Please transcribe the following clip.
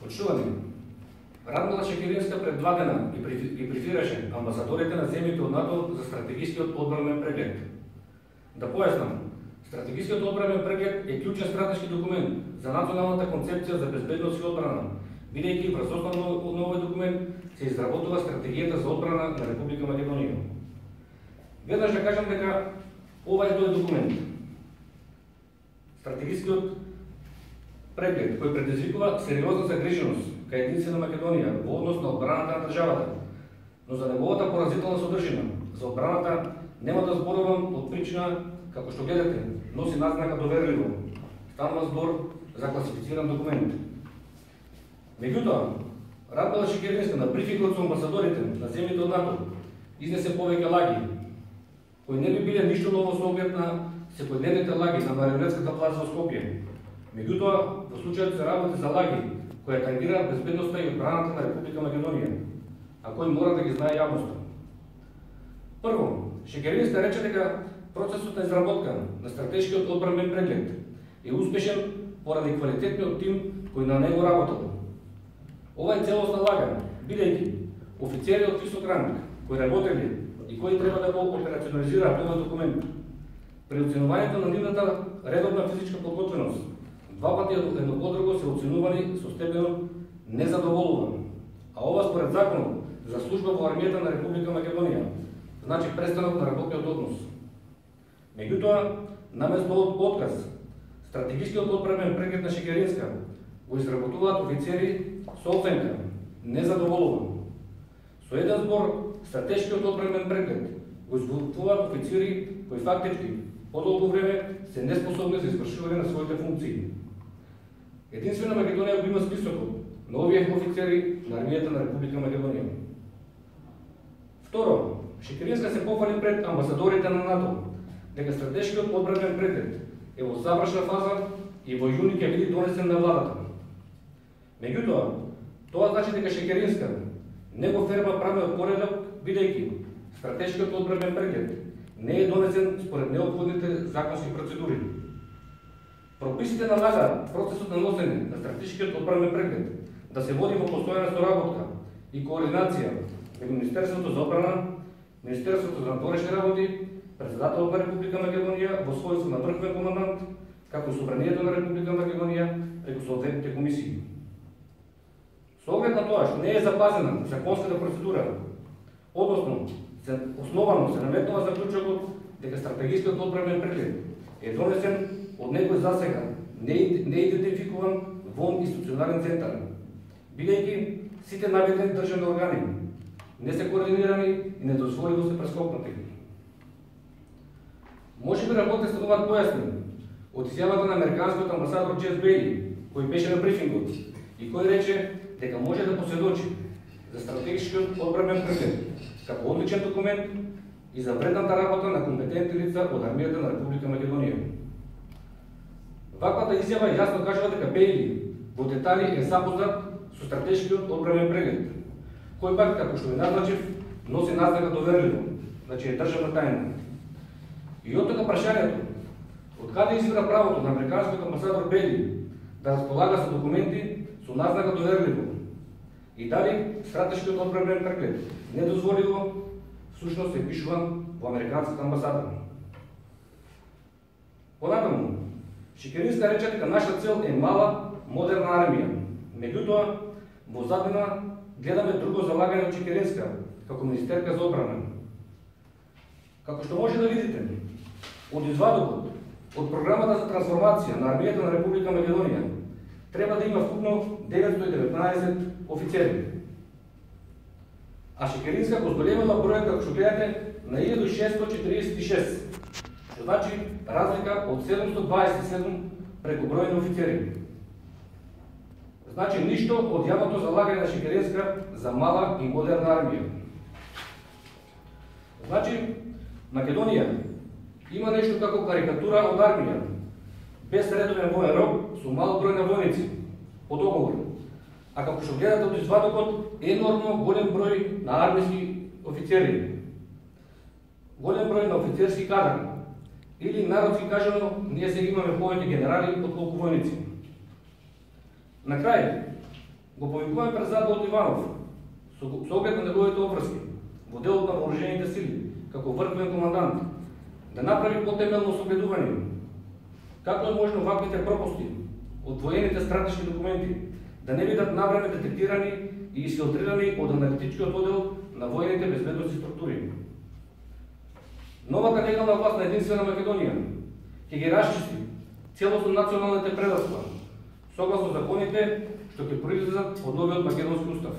Почувани, Радмила Шекеринска пред 2 дена ги брифираше амбасадорите на земјите од НАТО за стратегискиот одбранен преглед. Да појаснам, стратегискиот одбранен преглед е клучен стратешки документ за националната концепција за безбедност и одбрана, бидејќи врз основа на овој документ се изработува стратегијата за одбрана на Република Македонија. Веднаш да кажам дека ова е тој документ. Стратегискиот преглед кој предизвикува сериозна загриженост кај единствена Македонија во однос на одбраната на државата, но за неговата поразителна содржина за одбраната нема да зборувам од причина, како што гледате, носи назнака доверливо. Станува збор за класифициран документ. Меѓутоа, Радмила Шекеринска на брифингот со амбасадорите на земјите од НАТО изнесе повеќе лаги, кои не би биле ништо ново со оглед на секојдневните лаги на марионетската плаца во Скопје. Меѓутоа, во случајот се работи за лаги која тангира безбедноста и одбраната на Република Македонија, а кој мора да ги знае јавноста. Прво, Шекеринска рече дека процесот на изработка на стратешкиот одбранен преглед е успешен поради квалитетниот тим кој на него работел. Ова е целосна лага, бидејќи офицери од висок ранг кои работели и кои треба да го операционализираат овој документ, при оценувањето на нивната редовна физичка подготвеност, 2 пати едно по друго се оценувани со степено незадоволуван, а ова според законот за служба во армијата на Република Македонија, значи престанок на работниот однос. Меѓутоа, наместо од отказ, стратегискиот одбранен преглед на Шекеринска го изработуваат офицери со оценка незадоволуван. Со еден збор, стратешкиот одбранен преглед го изготвуваат офицери кои фактички подолго време се неспособни за извршување на своите функции. Единствена Македонија го има списокот на овие офицери на армијата на Република Македонија. Второ, Шекеринска се пофали пред амбасадорите на НАТО дека стратешкиот одбранен преглед е во завршна фаза и во јуни ќе биде донесен на владата. Меѓутоа, тоа значи дека Шекеринска не го ферма правниот поредок, бидејќи стратешкиот одбранен преглед не е донесен според неопходните законски процедури. Прописите налагаат процесот на носење на стратешкиот одбранен преглед да се води во постојана соработка и координација меѓу Министерството за одбрана, Министерството за внатрешни работи, Председателот на Република Македонија во својство на врховен командант, како и Собранието на Република Македонија преку соодветните комисии. Со оглед на тоа што не е запазена законската процедура, односно основано се наметнува заклучокот дека стратегискиот одбранен преглед е донесен од некој засега не идентификуван вон институционален центар, бидејќи сите наведени државни органи не се координирани и недозволиво се прескокнати. Може би работите стануваат појасни од изјавата на американскиот амбасадор Джеф Бейли, кој беше на брифингот и кој рече дека може да посведочи за стратегискиот одбранен преглед како одличен документ и за вредната работа на компетентни лица од армијата на Република Македонија. Ваквата изјава јасно кажува дека Бейли во детали е запознат со стратешкиот одбранен преглед, кој пак, како што ви назначив, носи назнака доверливо, значи е државна тајна. И од тука прашањето, од каде извира правото на американскиот амбасадор Бейли да располага со документи со назнака доверливо и дали стратешкиот одбранен преглед недозволиво всушност е пишуван во американската амбасада. Понатаму, Шекеринска рече дека наша цел е мала, модерна армија. Меѓутоа, во заднина гледаме друго залагање од Шекеринска како министерка за одбрана. Како што може да видите, од извадокот од програмата за трансформација на армијата на Република Македонија треба да има вкупно 919 офицери. А Шекеринска го зголемила бројот, како што гледате, на 1646, што значи разлика од 727 преку број на офицери. Значи ништо од јавното залагање на Шекеринска за мала и модерна армија. Значи, Македонија има нешто како карикатура од армија, без редовен воен рок, со мал број на војници, по договор. А како што гледате од извадокот, енормно голем број на армиски офицери, голем број на офицерски кадар, или народски кажано, ние сега имаме повеќе генерали отколку војници. На крај, го повикуваме председателот Иванов со оглед на неговите обврски во делот на вооружените сили, како врховен командант, да направи потемелно согледување како е можно ваквите пропусти од воените стратешки документи да не бидат навреме детектирани и изфилтрирани од аналитичкиот оддел на воените безбедностни структури. Новата легална власт на Единствена Македонија ќе ги расчисти целосно националните предрасла согласно законите што ќе произлезат од новиот македонски устав.